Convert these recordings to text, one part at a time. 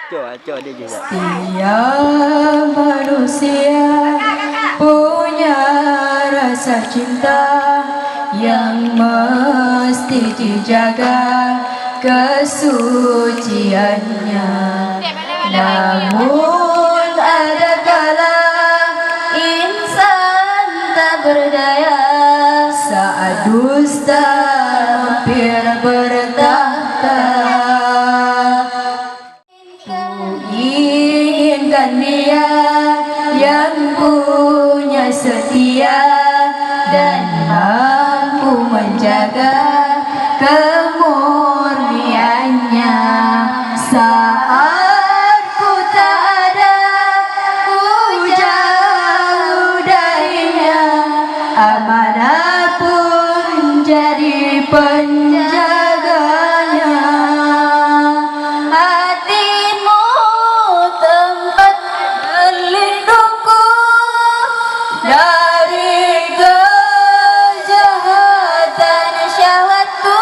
Coba dia juga. Setiap manusia punya rasa cinta yang mesti dijaga kesuciannya. Namun ada kala insan tak berdaya saat dusta hampir bertahta. Inginkan dia yang punya setia dan mampu menjaga kemurniannya. Saat ku tak ada, ku jauh darinya, amanah pun jadi penjaganya. Hatimu tempat berlindungku dari kejahatan syahwatku.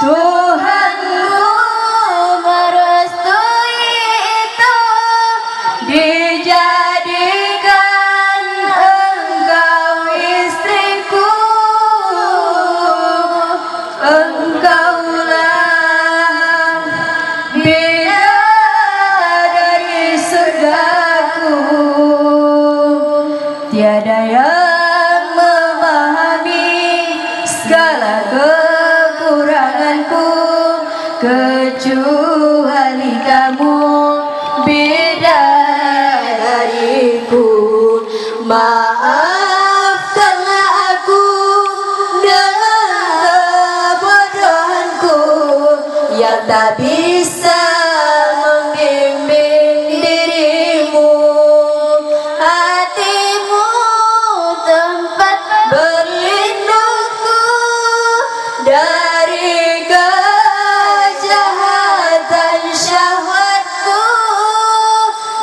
Tuhanku merestui itu, dijadikan engkau istriku. Engkaulah bidadari surgaku. Tiada yang memahami segala kekuranganku kecuali kamu, bidadariku. Maafkanlah aku dengan kebodohanku yang tak bisa membimbing dirimu. Hatimu tempat berlindungku dari kejahatan syahwatku.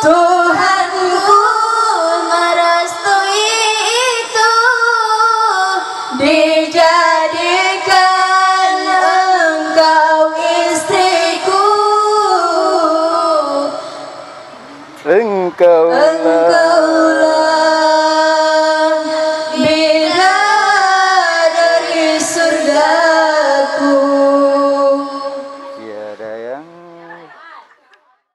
Tuhanku merestui itu, dijadikan engkau istriku. Engkau